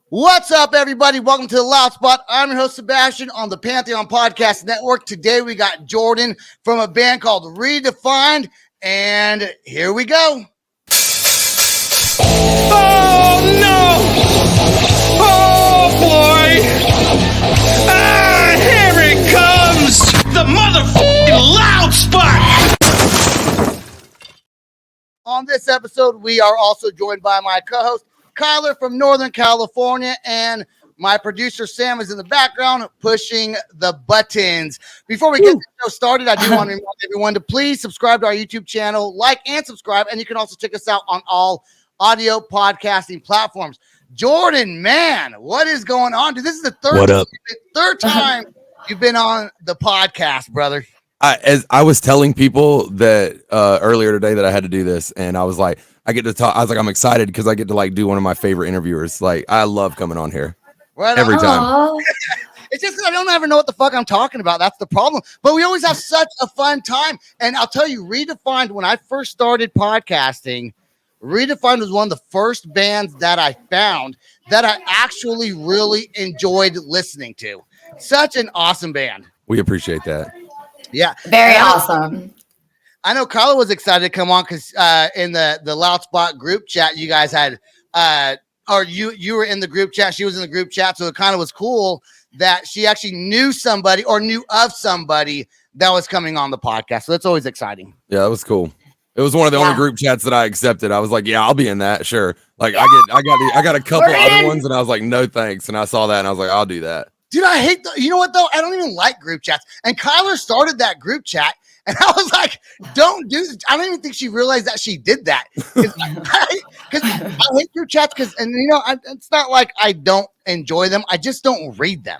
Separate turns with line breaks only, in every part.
What's up, everybody? Welcome to the Loud Spot. I'm your host, Sebastian, on the Pantheon Podcast Network. Today, we got Jordan from a band called REdEFIND, and here we go.
Oh, no! Oh, boy! Ah, here it comes! The motherfucking Loud Spot!
On this episode, we are also joined by my co-host, Kyler from Northern California, and my producer Sam is in the background pushing the buttons. Before we get the show started, I do want to remind everyone to please subscribe to our YouTube channel, like and subscribe, and you can also check us out on all audio podcasting platforms. Jordan, man, what is going on? Dude, this is the third time you've been on the podcast, brother.
As I was telling people that earlier today that I had to do this, and I was like, I get to talk. I was like, I'm excited because I get to like do one of my favorite interviewers. Like, I love coming on here every time.
It's just I don't ever know what the fuck I'm talking about. That's the problem. But we always have such a fun time. And I'll tell you, REdEFIND, when I first started podcasting, REdEFIND was one of the first bands that I found that I actually really enjoyed listening to. Such an awesome band.
We appreciate that.
Yeah.
Very awesome.
I know Carla was excited to come on because in the Loud Spot group chat, you guys had or you were in the group chat. She was in the group chat. So it kind of was cool that she actually knew somebody or knew of somebody that was coming on the podcast. So that's always exciting.
Yeah, that was cool. It was one of the only group chats that I accepted. I was like, yeah, I'll be in that. Sure. Like I got a couple other ones and I was like, no, thanks. And I saw that and I was like, I'll do that.
Dude, I hate you know what though? I don't even like group chats. And Kyler started that group chat. And I was like, don't do this. I don't even think she realized that she did that. Because I hate group chats and you know, it's not like I don't enjoy them. I just don't read them.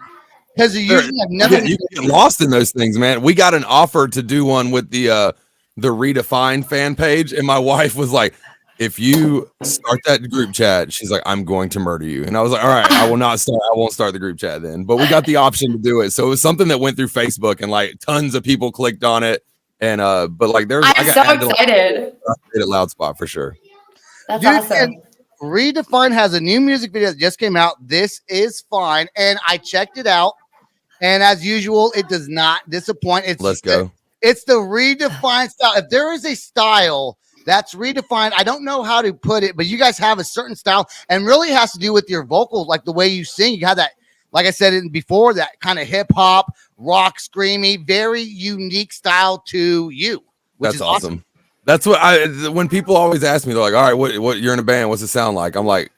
Because usually I've never
you get lost in those things, man. We got an offer to do one with the REdEFIND fan page. And my wife was like, if you start that group chat, she's like, I'm going to murder you. And I was like, all right, I won't start the group chat then. But we got the option to do it. So it was something that went through Facebook and like tons of people clicked on it. And but like
I'm so excited.
At Loud Spot for sure.
That's awesome.
REdEFIND has a new music video that just came out. This is fine. And I checked it out. And as usual, it does not disappoint.
Let's go.
It's the REdEFIND style. If there is a style that's REdEFIND, I don't know how to put it, but you guys have a certain style and really has to do with your vocals, like the way you sing. You have that, like I said before, that kind of hip hop, rock, screamy, very unique style to you.
That's awesome. That's what when people always ask me, they're like, all right, what you're in a band, what's it sound like? I'm like,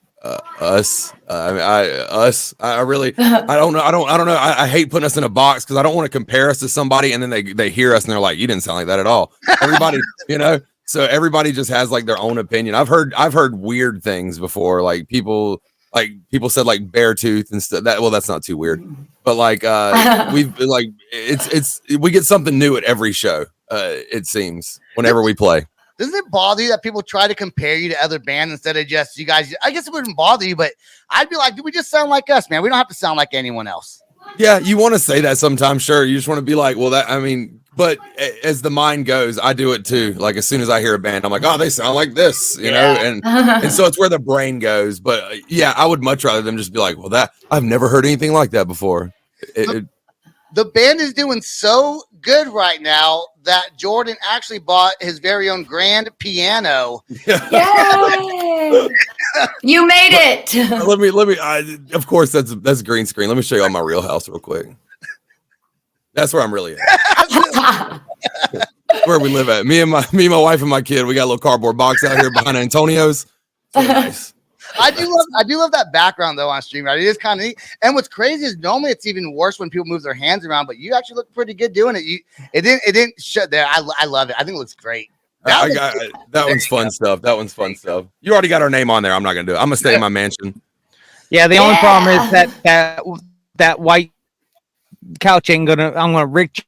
us. I really, I don't know. I hate putting us in a box because I don't want to compare us to somebody and then they hear us and they're like, you didn't sound like that at all. Everybody, you know. So everybody just has like their own opinion. I've heard weird things before. Like people said like bear tooth and stuff. That's not too weird. But like we've like we get something new at every show. It seems whenever we play.
Doesn't it bother you that people try to compare you to other bands instead of just you guys? I guess it wouldn't bother you, but I'd be like, do we just sound like us, man? We don't have to sound like anyone else.
Yeah, you want to say that sometimes. Sure, you just want to be like, well, that I mean. But as the mind goes, I do it too. Like as soon as I hear a band, I'm like, oh, they sound like this, you know? And so it's where the brain goes. But yeah, I would much rather them just be like, well, that I've never heard anything like that before.
The band is doing so good right now that Jordan actually bought his very own grand piano.
Yay! You made it.
Let me. Of course, that's green screen. Let me show you on my real house real quick. That's where I'm really at. Where we live at. Me and my wife and my kid. We got a little cardboard box out here behind Antonio's. So nice.
I do love that background though on stream. Right? It is kind of neat. And what's crazy is normally it's even worse when people move their hands around, but you actually look pretty good doing it. It didn't shut there. I love it. I think it looks great.
That one's fun stuff. That one's fun stuff. You already got our name on there. I'm not gonna do it. I'm gonna stay in my mansion.
Yeah, the only problem is that white couch ain't gonna. I'm gonna Rick.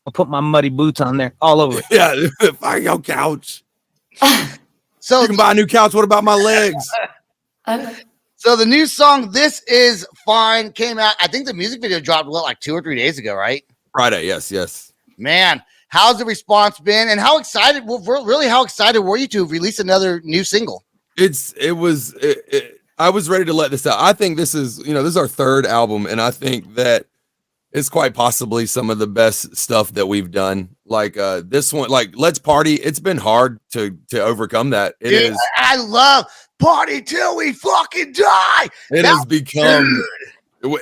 I'll put my muddy boots on there all over it.
Yeah, find your couch.
So
you can buy a new couch. What about my legs?
So the new song "This Is Fine" came out. I think the music video dropped like 2 or 3 days ago, right?
Friday. Yes.
Man, how's the response been? And how excited? Well, really, how excited were you to release another new single?
I I was ready to let this out. I think this is, this is our third album, and I think that it's quite possibly some of the best stuff that we've done. Like this one, like Let's Party. It's been hard to overcome that. It
Dude,
is.
I love Party Till We Fucking Die.
It has become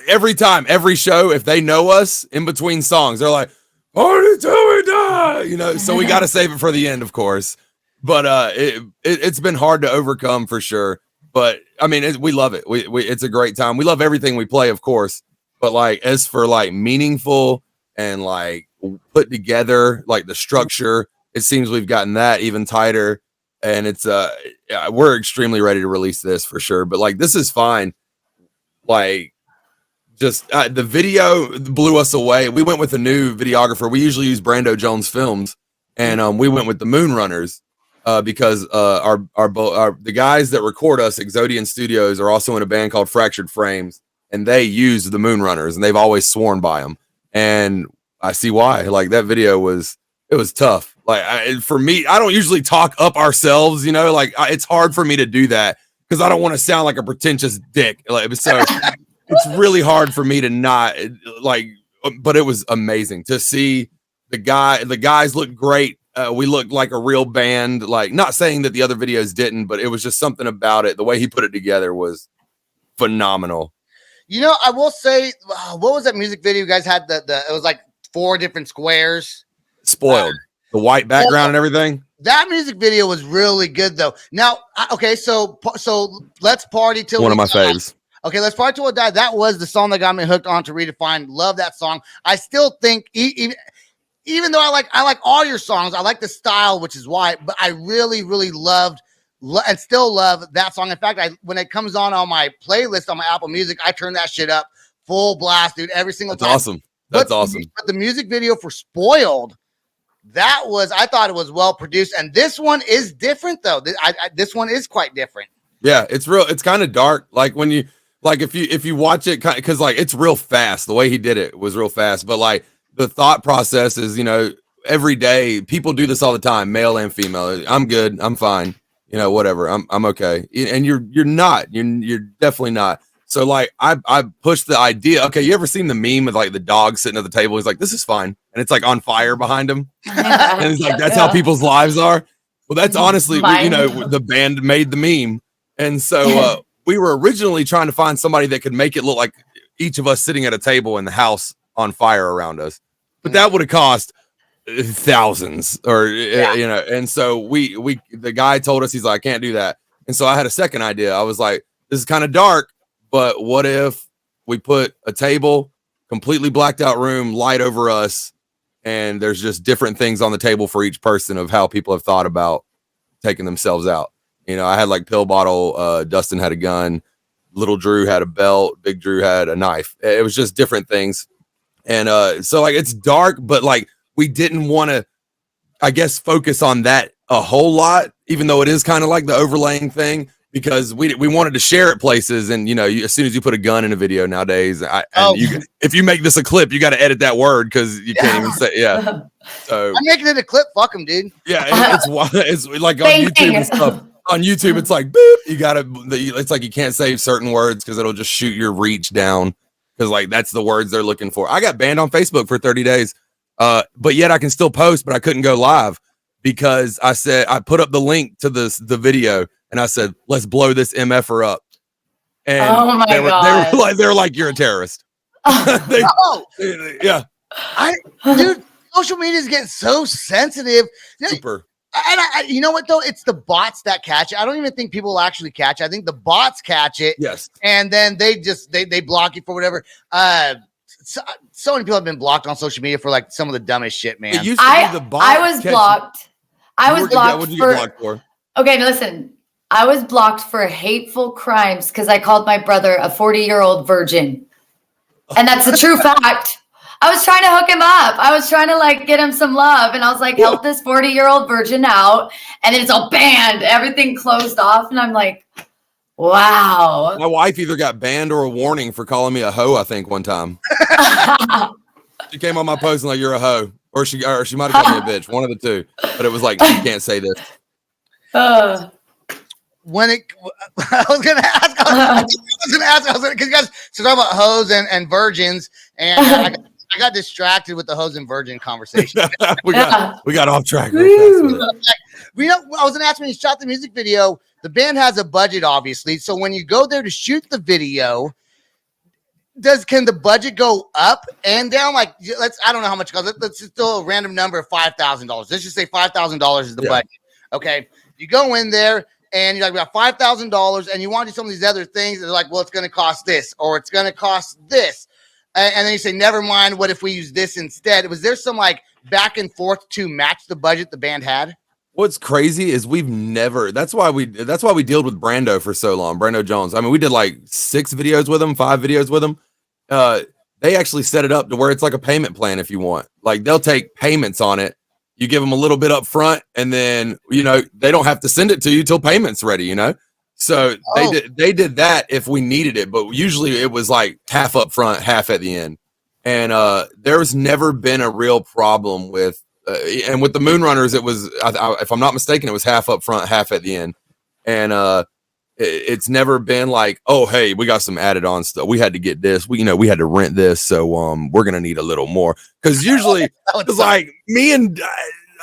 every time, every show. If they know us in between songs, they're like, "Party till we die," So we got to save it for the end, of course. But it's been hard to overcome for sure. But I mean, we love it. We it's a great time. We love everything we play, of course. But like, as for like meaningful and like put together, like the structure, it seems we've gotten that even tighter. And it's we're extremely ready to release this for sure. But like, this is fine. Like, just the video blew us away. We went with a new videographer. We usually use Brando Jones Films, and we went with the Moonrunners because the guys that record us, Exodian Studios, are also in a band called Fractured Frames, and they use the Moonrunners, and they've always sworn by them. And I see why. Like, that video was tough. Like, for me, I don't usually talk up ourselves, like it's hard for me to do that because I don't want to sound like a pretentious dick. Like, so it's really hard for me to not like, but it was amazing to see the guys look great. We looked like a real band, like, not saying that the other videos didn't, but it was just something about it. The way he put it together was phenomenal.
I will say, what was that music video you guys had? It was like 4 different squares.
Spoiled. The white background and everything.
That music video was really good, though. Now, okay, so Let's Party Till
One
We
of my
Die.
faves.
Okay, Let's Party Till We Die. That was the song that got me hooked on to REdEFIND. Love that song. I still think, even though I like all your songs, I like the style, which is why, but I really, really loved and still love that song. In fact, when it comes on my playlist on my Apple Music, I turn that shit up full blast, dude, every single time.
Awesome. That's awesome.
But the music video for Spoiled, I thought it was well produced, and this one is different though. This one is quite different.
Yeah, it's real. It's kind of dark. Like when you if you watch it, because like it's real fast. The way he did it was real fast. But like the thought process is, every day people do this all the time, male and female. I'm good. I'm fine. Whatever. I'm okay. And you're not. You're definitely not. So like I pushed the idea. Okay, you ever seen the meme of like the dog sitting at the table? He's like, "This is fine," and it's like on fire behind him. And he's like, "That's how people's lives are." Well, that's honestly, the band made the meme, and so we were originally trying to find somebody that could make it look like each of us sitting at a table in the house on fire around us, but that would have cost thousands, or And so the guy told us, he's like, "I can't do that," and so I had a second idea. I was like, "This is kind of dark. But what if we put a table, completely blacked out room, light over us, and there's just different things on the table for each person of how people have thought about taking themselves out?" I had like pill bottle, Dustin had a gun, little Drew had a belt, big Drew had a knife. It was just different things. And so like it's dark, but like we didn't want to, I guess, focus on that a whole lot, even though it is kind of like the overlaying thing. Because we wanted to share it places, and as soon as you put a gun in a video nowadays, if you make this a clip, you got to edit that word because you can't even say So
I'm making it a clip. Fuck them, dude.
Yeah, it's like on YouTube and stuff. On YouTube, it's like boop. It's like you can't say certain words because it'll just shoot your reach down because like that's the words they're looking for. I got banned on Facebook for 30 days, but yet I can still post, but I couldn't go live because I put up the link to the video. And I said, "Let's blow this MFer up." And
oh my God.
They were like, "You're a terrorist." Yeah.
Dude, social media is getting so sensitive.
Super.
And you know what though? It's the bots that catch it. I don't even think people will actually catch it. I think the bots catch it.
Yes.
And then they block you for whatever. So many people have been blocked on social media for like some of the dumbest shit, man.
It used to be the bots.
I was blocked. I was blocked.
What did you get blocked for?
Okay, now listen. I was blocked for hateful crimes because I called my brother a 40-year-old virgin. And that's a true fact. I was trying to hook him up. I was trying to like get him some love. And I was like, help this 40-year-old virgin out. And then it's all banned. Everything closed off. And I'm like, wow.
My wife either got banned or a warning for calling me a hoe, I think, one time. She came on my post and like, "You're a hoe." Or she might have called me a bitch. One of the two. But it was like, "You can't say this."
when it, I was gonna ask, because you guys so talking about hoes and virgins, and I got distracted with the hoes and virgin conversation.
we got off track real fast.
I was gonna ask when you shot the music video. The band has a budget, obviously. So when you go there to shoot the video, can the budget go up and down? Like, I don't know how much it costs. Let's just throw a random number of $5,000. Let's just say $5,000 is the budget. Okay, you go in there and you're like, we got $5,000, and you want to do some of these other things. They're like, well, it's going to cost this, or it's going to cost this, and then you say, never mind. What if we use this instead? Was there some like back and forth to match the budget the band had?
What's crazy is we've never. That's why we dealt with Brando for so long. Brando Jones. I mean, we did like 5 videos with him. They actually set it up to where it's like a payment plan. If you want, like, they'll take payments on it. You give them a little bit up front, and then, you know, they don't have to send it to you till payment's ready, you know? So they did that if we needed it, but usually it was like half up front, half at the end. And there's never been a real problem with, and with the Moonrunners, it was, if I'm not mistaken, it was half up front, half at the end. And it's never been like, oh, hey, we got some added on stuff. We had to get this. We had to rent this, so we're gonna need a little more. Because usually it's like me and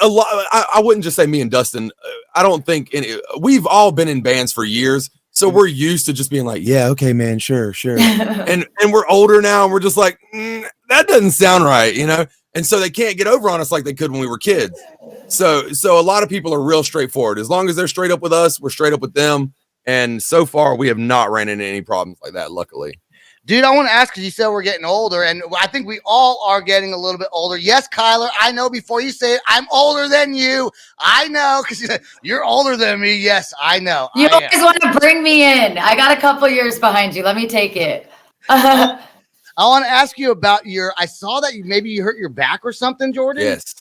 a lot. I wouldn't just say me and Dustin. I don't think we've all been in bands for years, so we're used to just being like, yeah, okay, man, sure. and we're older now, and we're just like, that doesn't sound right, you know. And so they can't get over on us like they could when we were kids. So a lot of people are real straightforward. As long as they're straight up with us, we're straight up with them. And so far, we have not ran into any problems like that, luckily.
Dude, I want to ask, because you said we're getting older, and I think we all are getting a little bit older. Yes, Kyler, I know before you say it, I'm older than you. I know, because you're older than me. Yes, I know.
You always want to bring me in. I got a couple years behind you. Let me take it.
I want to ask you about I saw that you hurt your back or something, Jordan.
Yes.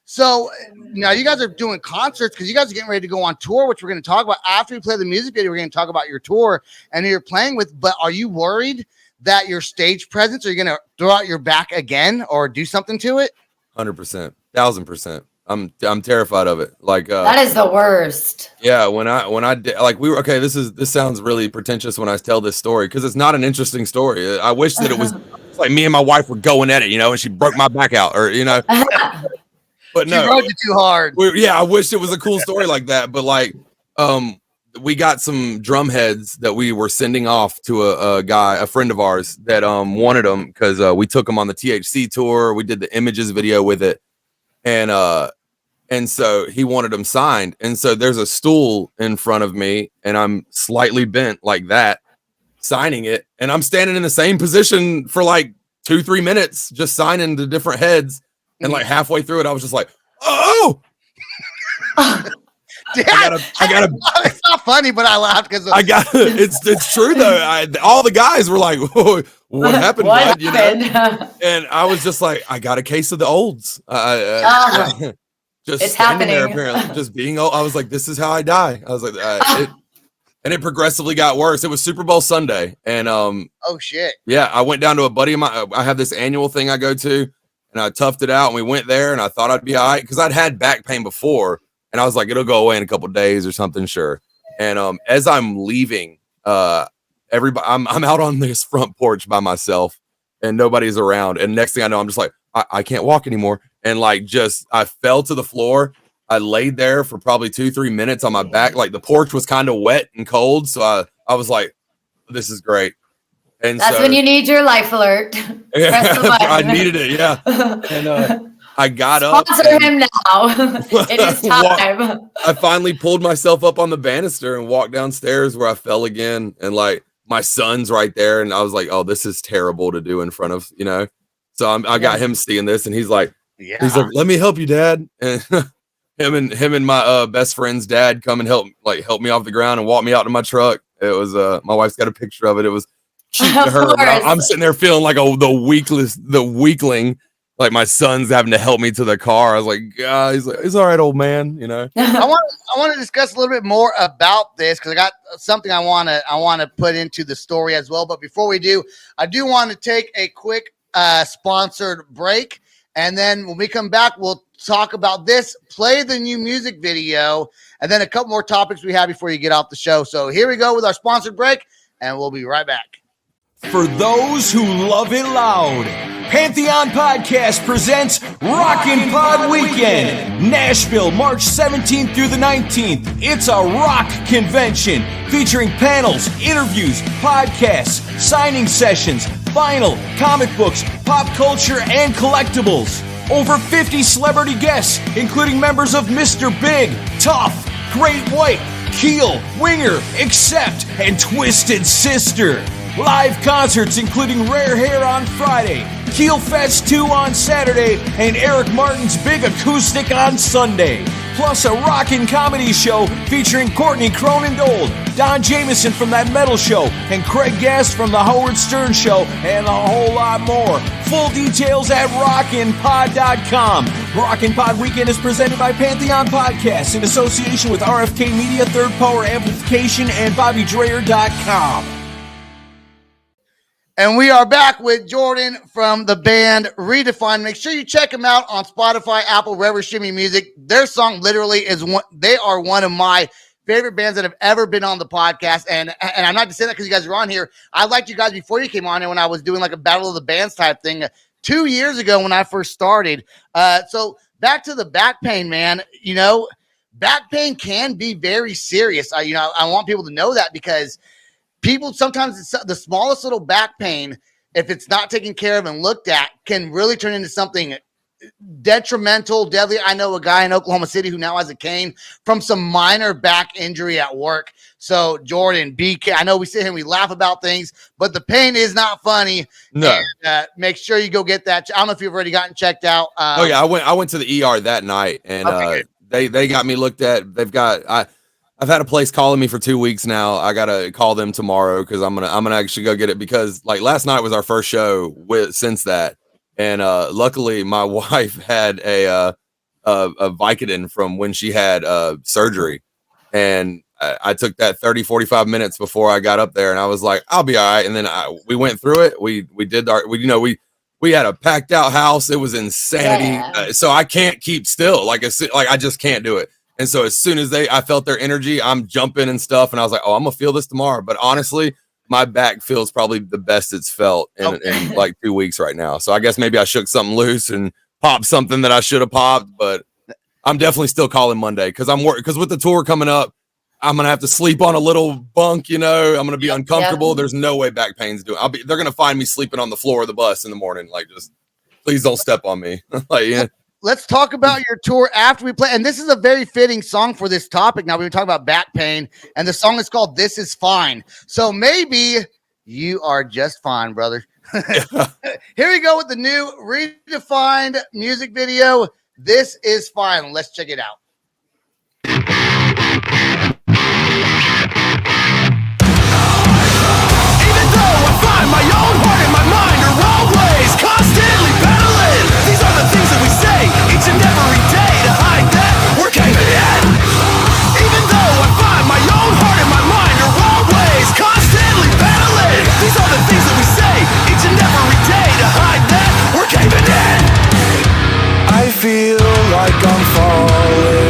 So now you guys are doing concerts because you guys are getting ready to go on tour, which we're going to talk about after we play the music video. We're going to talk about your tour and who you're playing with. But are you worried that your stage presence, are you going to throw out your back again or do something to it?
100%, 1,000%. I'm terrified of it. Like
that is the worst.
Yeah, when I did, like, we were okay. This sounds really pretentious when I tell this story because it's not an interesting story. I wish that it was like me and my wife were going at it, you know, and she broke my back out, or you know. But no,
she rode you too hard.
I wish it was a cool story like that. But like, we got some drum heads that we were sending off to a friend of ours that wanted them because we took them on the THC tour. We did the Images video with it, and so he wanted them signed. And so there's a stool in front of me, and I'm slightly bent like that, signing it, and I'm standing in the same position for like 2-3 minutes, just signing the different heads. And like halfway through it, I was just like, "Oh,
Dad, I gotta." It's not funny, but I laughed because
it's true though. All the guys were like, "What happened, bud?" You know? And I was just like, "I got a case of the olds." Just
it's
standing
happening.
there, apparently, just being old. I was like, "This is how I die." I was like, and it progressively got worse. It was Super Bowl Sunday, and
oh shit,
yeah, I went down to a buddy of mine. I have this annual thing I go to. And I toughed it out, and we went there, and I thought I'd be all right because I'd had back pain before, and I was like, it'll go away in a couple of days or something, sure. And as I'm leaving, everybody, I'm out on this front porch by myself, and nobody's around. And next thing I know, I'm just like, I can't walk anymore, and like I fell to the floor. I laid there for probably 2-3 minutes on my back, like the porch was kind of wet and cold, so I was like, this is great. And
that's when you need your life alert.
Yeah, I needed it. Yeah. And I got up.
Sponsor him now. It is time.
I finally pulled myself up on the banister and walked downstairs where I fell again. And like my son's right there. And I was like, oh, this is terrible to do in front of, you know. So I got him seeing this, and he's like, let me help you, Dad. And him and my best friend's dad come and help me off the ground and walk me out to my truck. It was my wife's got a picture of it. It was cheap to her. I'm sitting there feeling like the weakling. Like my son's having to help me to the car. I was like, he's like, it's all right, old man. You know.
I want to discuss a little bit more about this because I got something I want to put into the story as well. But before we do, I do want to take a quick sponsored break. And then when we come back, we'll talk about this, play the new music video, and then a couple more topics we have before you get off the show. So here we go with our sponsored break, and we'll be right back.
For those who love it loud, Pantheon Podcast presents Rockin' Pod Weekend, Nashville, March 17th through the 19th. It's a rock convention featuring panels, interviews, podcasts, signing sessions, vinyl, comic books, pop culture, and collectibles. Over 50 celebrity guests, including members of Mr. Big, Tough, Great White, Keel, Winger, Accept, and Twisted Sister. Live concerts including Rare Hair on Friday, Keel Fest 2 on Saturday, and Eric Martin's Big Acoustic on Sunday. Plus a rockin' comedy show featuring Courtney Cronendold, Don Jameson from That Metal Show, and Craig Gass from The Howard Stern Show, and a whole lot more. Full details at rockinpod.com. Rockin' Pod Weekend is presented by Pantheon Podcasts in association with RFK Media, Third Power Amplification, and BobbyDreyer.com.
And we are back with Jordan from the band REdEFIND. Make sure you check them out on Spotify, Apple, wherever streaming music. Their song literally is one. They are one of my favorite bands that have ever been on the podcast. And I'm not just saying that because you guys are on here. I liked you guys before you came on here when I was doing like a battle of the bands type thing 2 years ago when I first started. So back to the back pain, man. You know, back pain can be very serious. I want people to know that because people sometimes it's the smallest little back pain, if it's not taken care of and looked at, can really turn into something detrimental, deadly. I know a guy in Oklahoma City who now has a cane from some minor back injury at work. So Jordan, I know we sit here and we laugh about things, but the pain is not funny.
No.
And, make sure you go get that. I don't know if you've already gotten checked out.
Oh yeah, I went to the ER that night, and they got me looked at. I've had a place calling me for 2 weeks now. I gotta call them tomorrow because I'm gonna actually go get it because like last night was our first show since that, and luckily my wife had a Vicodin from when she had surgery, and I took that 30-45 minutes before I got up there, and I was like, I'll be all right. And then we went through it. We had a packed out house. It was insanity.
Yeah.
So I can't keep still. Like I just can't do it. And so as soon as I felt their energy, I'm jumping and stuff. And I was like, oh, I'm going to feel this tomorrow. But honestly, my back feels probably the best it's felt in like 2 weeks right now. So I guess maybe I shook something loose and popped something that I should have popped. But I'm definitely still calling Monday because because with the tour coming up, I'm going to have to sleep on a little bunk, I'm going to be uncomfortable.
Yep.
There's no way back pain's doing. They're going to find me sleeping on the floor of the bus in the morning. Like, just please don't step on me. Like, yeah.
Let's talk about your tour after we play. And this is a very fitting song for this topic. Now, we've been talking about back pain, and the song is called This Is Fine. So maybe you are just fine, brother. Here we go with the new REdEFIND music video. This Is Fine. Let's check it out.
Even though I find my own heart and my mind are always constantly battling, these are the things that we say each and every day to hide that we're caving in. Even though I find my own heart and my mind are always constantly battling, these are the things that we say each and every day to hide that we're caving in. I feel like I'm falling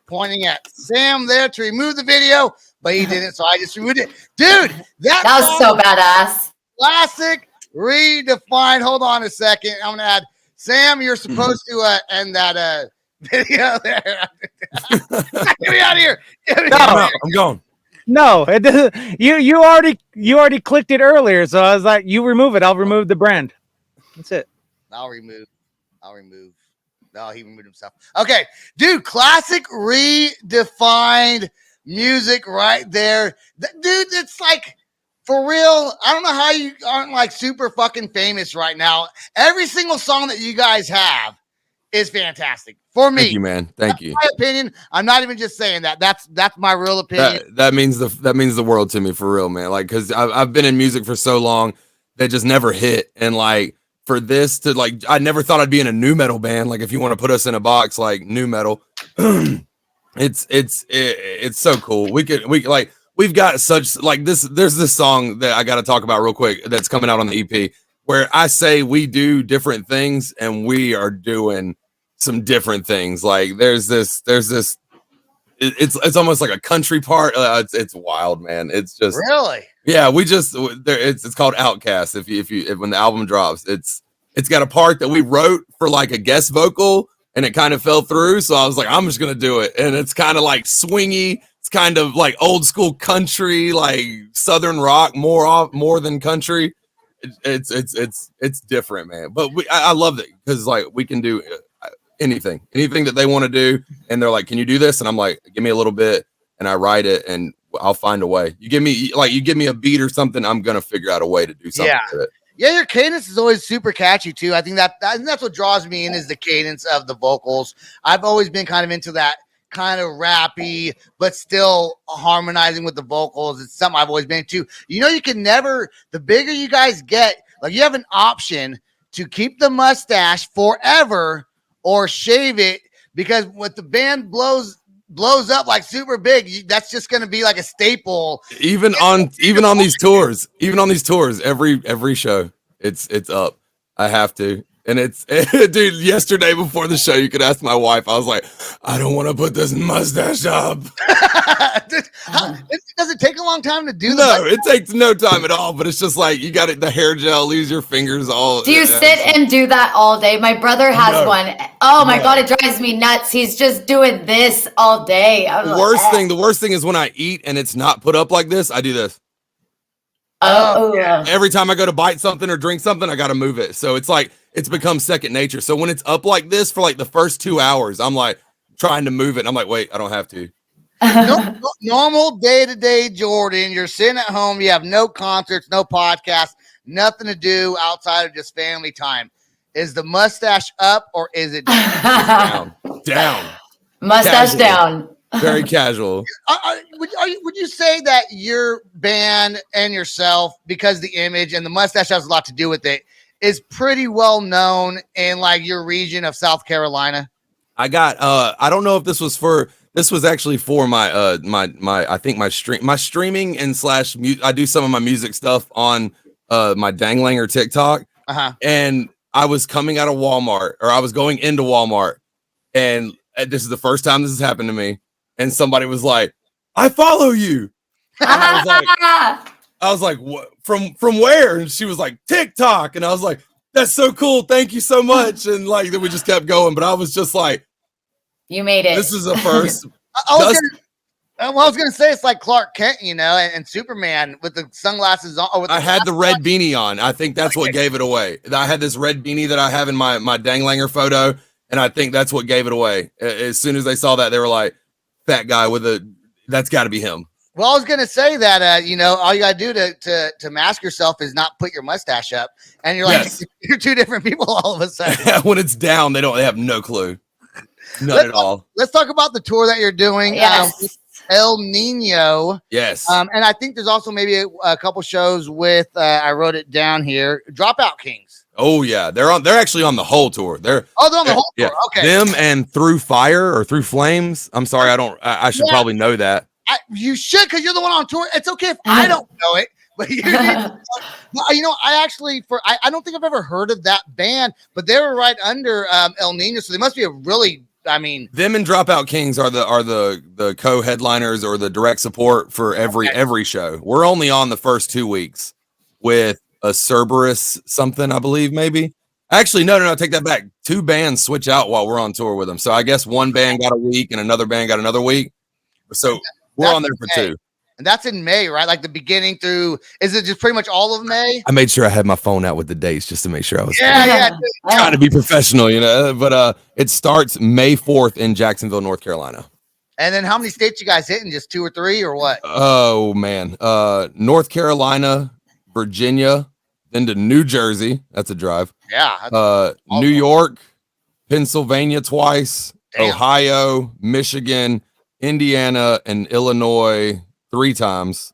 pointing at Sam there to remove the video, but he didn't, so I just removed it. Dude,
That was so badass.
classic redefined. Hold on a second. I'm gonna add Sam. You're supposed to end that video there. Get me out of here.
I'm going.
No, it doesn't. You already clicked it earlier, so I was like, you remove it, I'll remove the brand. That's it.
I'll remove. No, he removed himself. Okay, dude, classic redefined music right there. Dude, it's like for real. I don't know how you aren't like super fucking famous right now. Every single song that you guys have is fantastic for me.
Thank you, man. Thank you.
My opinion. I'm not even just saying that. That's my real opinion.
That means the world to me, for real, man. Like, because I've been in music for so long that just never hit, and like for this to like, I never thought I'd be in a new metal band. Like, if you want to put us in a box, like new metal, it's so cool. We've got such like this. There's this song that I got to talk about real quick that's coming out on the EP where I say we do different things and we are doing some different things. Like there's this. It's almost like a country part. It's wild, man. It's just
Really.
Yeah, it's called Outcast. If when the album drops, it's got a part that we wrote for like a guest vocal, and it kind of fell through. So I was like, I'm just gonna do it, and it's kind of like swingy. It's kind of like old school country, like southern rock, more than country. It's different, man. But I love it because like we can do anything that they want to do, and they're like, can you do this? And I'm like, give me a little bit, and I write it, and I'll find a way. You give me a beat or something, I'm gonna figure out a way to do something with it.
Yeah, your cadence is always super catchy too. I think that's what draws me in is the cadence of the vocals. I've always been kind of into that kind of rappy, but still harmonizing with the vocals. It's something I've always been into. You know, you can never, the bigger you guys get, like you have an option to keep the mustache forever or shave it, because what the band blows up like super big, that's just going to be like a staple.
Even on these tours, every show, it's up. I have to. And it's dude, yesterday before the show, you could ask my wife. I was like, I don't want to put this mustache up.
Does it take a long time to do
that? No, it takes no time at all. But it's just like you got it, the hair gel, leaves your fingers all.
Do you sit and do that all day? My brother has one. Oh my God, it drives me nuts. He's just doing this all day.
The worst thing is when I eat and it's not put up like this, I do this.
Oh,
every time I go to bite something or drink something, I got to move it. So it's like, it's become second nature. So when it's up like this for like the first 2 hours, I'm like trying to move it. And I'm like, wait, I don't have to.
Normal day-to-day Jordan, you're sitting at home, you have no concerts, no podcasts, nothing to do outside of just family time. Is the mustache up or is it down?
Down.
Mustache
casual.
Down.
Very casual.
Would you say that your band and yourself, because the image and the mustache has a lot to do with it, is pretty well known in like your region of South Carolina?
I got I don't know if this was actually for my I think my streaming and slash I do some of my music stuff on my Danglanger TikTok. And I was coming out of Walmart, or I was going into Walmart, and this is the first time this has happened to me. And somebody was like, I follow you. I was like, what? From where? And she was like, TikTok. And I was like, that's so cool. Thank you so much. And like, then we just kept going. But I was just like,
you made it.
This is a first.
I was gonna say it's like Clark Kent, you know, and Superman with the sunglasses on.
I had the red beanie on. I think that's what gave it away. I had this red beanie that I have in my Danglanger photo, and I think that's what gave it away. As soon as they saw that, they were like, "Fat guy with that's got to be him."
Well, I was gonna say that you know, all you gotta do to mask yourself is not put your mustache up, and you're like, you're two different people all of a sudden.
When it's down, they have no clue. None at all.
Let's talk about the tour that you're doing.
Yes.
El Nino.
Yes.
And I think there's also maybe a couple shows with I wrote it down here. Dropout Kings.
Oh yeah, they're actually on the whole tour. They're on
the whole tour. Okay.
Them and Through Fire or Through Flames. I'm sorry, I should probably know that.
You should, because you're the one on tour. It's okay if I don't know it. But you know, I actually I don't think I've ever heard of that band, but they were right under El Nino, so they must be a really I mean,
them and Dropout Kings are the co-headliners or the direct support for every show. We're only on the first 2 weeks with a Cerberus something, I believe, maybe. Actually, no, take that back. 2 bands switch out while we're on tour with them. So I guess one band got a week and another band got another week. So we're on there for 2.
And that's in May, right? Like the beginning through, is it just pretty much all of May?
I made sure I had my phone out with the dates just to make sure I was
Yeah.
trying to be professional, you know. But it starts May 4th in Jacksonville, North Carolina.
And then how many states you guys hitting? Just 2 or 3 or what?
Oh man. North Carolina, Virginia, then to New Jersey. That's a drive.
Yeah.
New York, Pennsylvania twice,
Damn.
Ohio, Michigan, Indiana, and Illinois 3 times.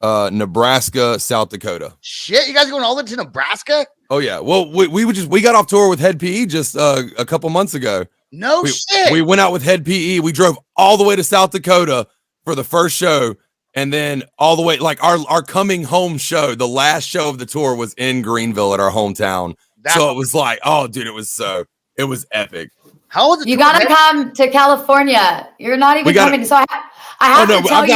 Nebraska, South Dakota.
Shit, you guys going all the way to Nebraska?
Oh yeah. Well, we got off tour with Head PE just a couple months ago.
No shit.
We went out with Head PE. We drove all the way to South Dakota for the first show, and then all the way, like our coming home show, the last show of the tour was in Greenville at our hometown. So it was like, oh dude, it was epic.
How was it?
You got to come to California. You're not even coming. So I have to tell you.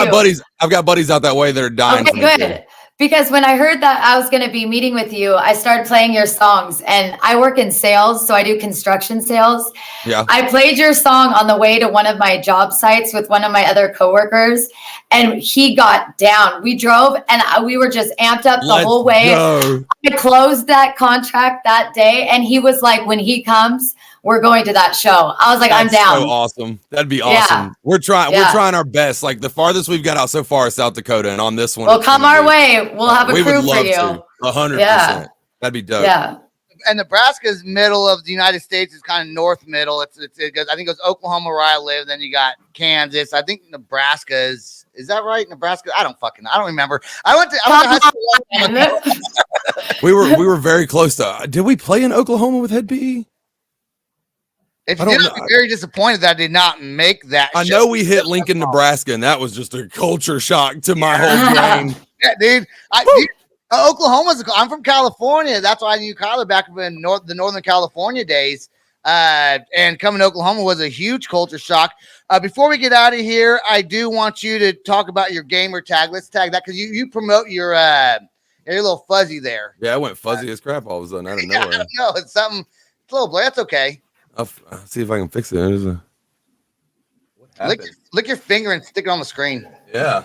I've got buddies out that way that are dying.
Okay, good. Because when I heard that I was going to be meeting with you, I started playing your songs, and I work in sales, so I do construction sales.
Yeah.
I played your song on the way to one of my job sites with one of my other coworkers, and he got down. We drove, and we were just amped up the whole way.
Go.
I closed that contract that day, and he was like, when he comes, we're going to that show. I was like, I'm down.
So awesome. That'd be awesome.
Yeah.
We're trying our best. Like the farthest we've got out so far is South Dakota, and on this one,
well, come our way. We'll have a crew for you.
100%.
Yeah.
That'd be dope.
Yeah.
And Nebraska's middle of the United States is kind of north middle. It goes, I think it goes Oklahoma where I live. Then you got Kansas. I think Nebraska is that right? Nebraska? I don't remember. I went to high school.
We were very close to. Did we play in Oklahoma with Head PE?
If you did, I'd be very disappointed that I did not make that.
I know we hit Lincoln, Nebraska, and that was just a culture shock to my whole brain.
Yeah, dude. Oklahoma's. I'm from California. That's why I knew Kyler back in the Northern California days. And coming to Oklahoma was a huge culture shock. Before we get out of here, I do want you to talk about your gamer tag. Let's tag that because you promote your little fuzzy there.
Yeah, I went fuzzy as crap all of a sudden out of nowhere.
I don't know. It's something. It's a little blur. That's okay.
I'll see if I can fix it.
Lick your finger and stick it on the screen.
Yeah.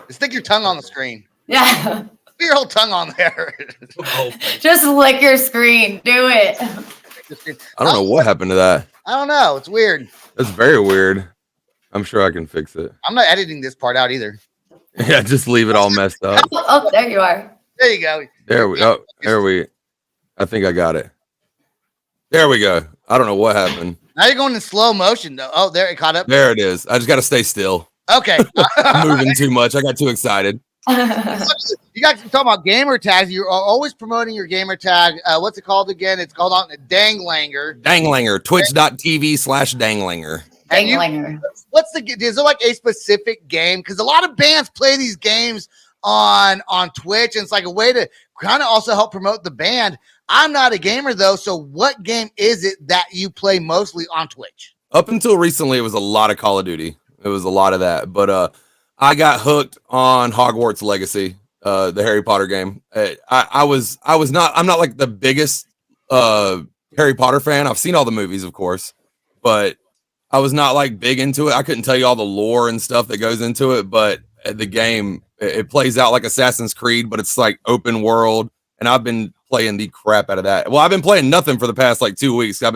Stick your tongue on the screen.
Yeah.
Put your whole tongue on there.
Just lick your screen. Do it.
I don't know what happened to that.
I don't know. It's weird.
That's very weird. I'm sure I can fix it.
I'm not editing this part out either.
Yeah, just leave it all messed up.
Oh, there you are.
There you go.
There we. I think I got it. There we go. I don't know what happened.
Now you're going in slow motion, though. Oh, there it caught up.
There it is. I just got to stay still.
Okay.
I'm moving too much. I got too excited.
You guys talking about gamer tags. You're always promoting your gamer tag. What's it called again? It's called on Danglanger.
Danglanger. Twitch.tv/Danglanger.
Danglanger.
Is there like a specific game? Because a lot of bands play these games on Twitch, and it's like a way to kind of also help promote the band. I'm not a gamer though, so what game is it that you play mostly on Twitch?
Up until recently, it was a lot of Call of Duty. It was a lot of that, but I got hooked on Hogwarts Legacy, the Harry Potter game. I'm not like the biggest Harry Potter fan. I've seen all the movies, of course, but I was not like big into it. I couldn't tell you all the lore and stuff that goes into it, but the game, it plays out like Assassin's Creed, but it's like open world. And I've been playing the crap out of that. Well, I've been playing nothing for the past like 2 weeks. I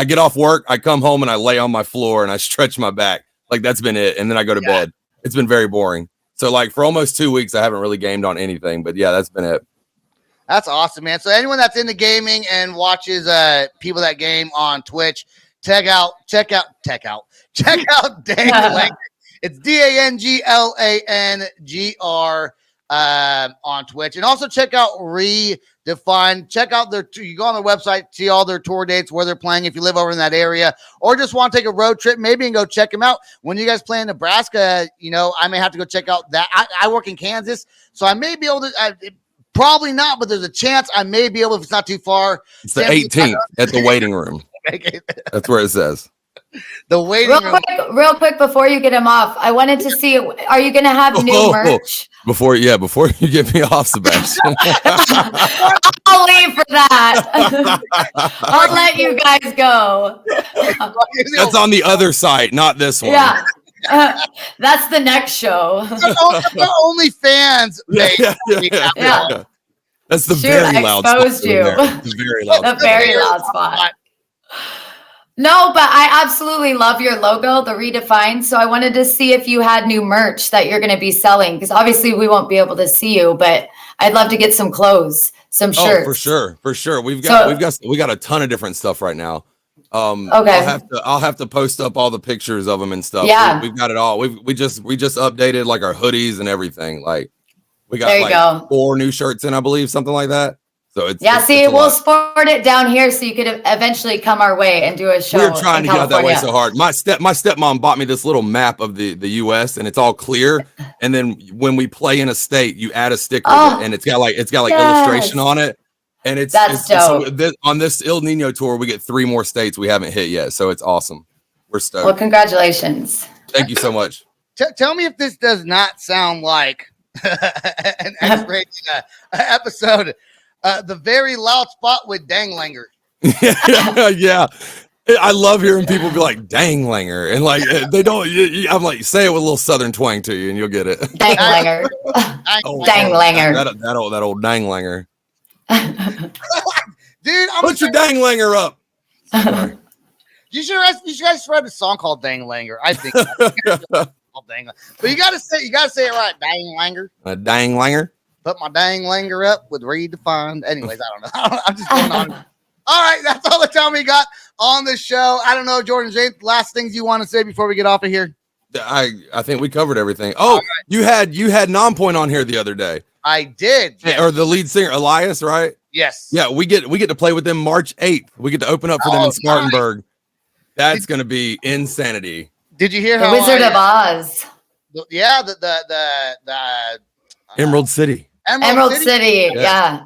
get off work, I come home and I lay on my floor and I stretch my back. Like that's been it. And then I go to bed. It's been very boring. So like for almost 2 weeks, I haven't really gamed on anything, but yeah, that's been it.
That's awesome, man. So anyone that's into gaming and watches people that game on Twitch, check out Danglanger. It's DANGLANGR on Twitch, and also check out REdEFIND. Check out you go on their website, see all their tour dates, where they're playing if you live over in that area, or just want to take a road trip maybe and go check them out. When you guys play in Nebraska, I may have to go check out that. I work in Kansas, so I may be able to. Probably not, but there's a chance I may be able, if it's not too far.
It's the 18th at the waiting room. That's where it says.
The waiting room.
Real quick, before you get him off, I wanted to see, are you going to have new merch?
Before you get me off, Sebastian.
I'll leave for that. I'll let you guys go.
That's on the other site, not this one.
Yeah. That's the next show.
Only fans.
Yeah.
That's the very loud spot.
I exposed you.
The very loud
The very loud spot. No, but I absolutely love your logo, the REdEFIND. So I wanted to see if you had new merch that you're going to be selling, because obviously we won't be able to see you, but I'd love to get some clothes, some shirts.
For sure. We got a ton of different stuff right now.
Okay.
I'll have to post up all the pictures of them and stuff.
Yeah.
We've got it all. We just updated like our hoodies and everything. Like we got 4 new shirts in, I believe, something like that. So
we'll sport it down here so you could eventually come our way and do a show.
We're trying to get out that way so hard. My stepmom bought me this little map of the US, and it's all clear. And then when we play in a state, you add a sticker and it's got illustration on it. And it's dope. So on this El Nino tour, we get 3 more states we haven't hit yet. So it's awesome. We're stoked.
Well, congratulations.
Thank you so much.
Tell me if this does not sound like an X-rated episode. The very loud spot with Danglanger.
Yeah. I love hearing people be like Danglanger, and like they don't. I'm like, say it with a little Southern twang to you, and you'll get it.
Danglanger. Danglanger.
That old Danglanger.
Dude,
put your Danglanger up.
You guys write a song called Danglanger. I think. But you gotta say it right, Danglanger.
A Danglanger.
Put my Danglanger up with REdEFIND. Anyways, I don't know. I'm just going on. All right, that's all the time we got on the show. I don't know, Jordan, James, last things you want to say before we get off of here?
I think we covered everything. Oh, right. you had Nonpoint on here the other day.
I did. Yes.
Or the lead singer, Elias, right?
Yes.
Yeah, we get to play with them March 8th. We get to open up for them in Spartanburg. That's going to be insanity.
Did you hear
the Wizard of Oz?
Yeah, the
Emerald City.
Emerald City. Yeah.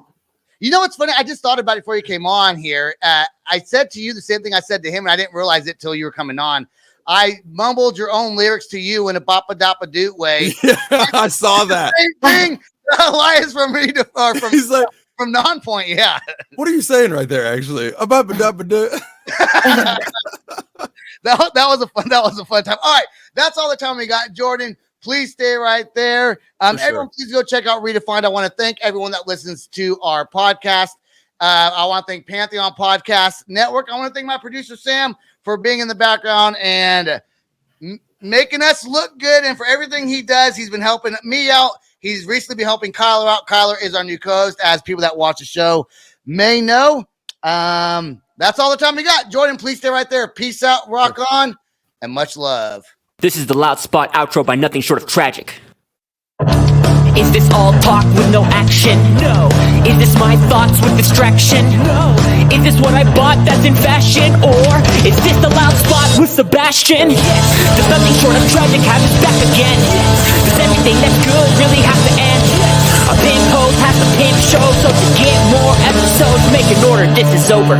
You know what's funny? I just thought about it before you came on here. I said to you the same thing I said to him, and I didn't realize it till you were coming on. I mumbled your own lyrics to you in a boppa doppa doot way.
Yeah, I saw that.
Same thing. Elias from Nonpoint. Yeah.
What are you saying right there? Actually, a boppa doppa doot.
That was a fun time. All right, that's all the time we got, Jordan. Please stay right there. Everyone, please go check out REdEFIND. I want to thank everyone that listens to our podcast. I want to thank Pantheon Podcast Network. I want to thank my producer, Sam, for being in the background and making us look good. And for everything he does, he's been helping me out. He's recently been helping Kyler out. Kyler is our new co-host, as people that watch the show may know. That's all the time we got. Jordan, please stay right there. Peace out, rock on, and much love.
This is the Loud Spot outro by nothing short of tragic. Is this all talk with no action? No. Is this my thoughts with distraction? No. Is this what I bought that's in fashion? Or is this the Loud Spot with Sebastian? Yes. Does nothing short of tragic have his back again? Yes. Does everything that's good really have to end? Yes. A pimp host has to pimp show, so to get more episodes, make an order, this is over.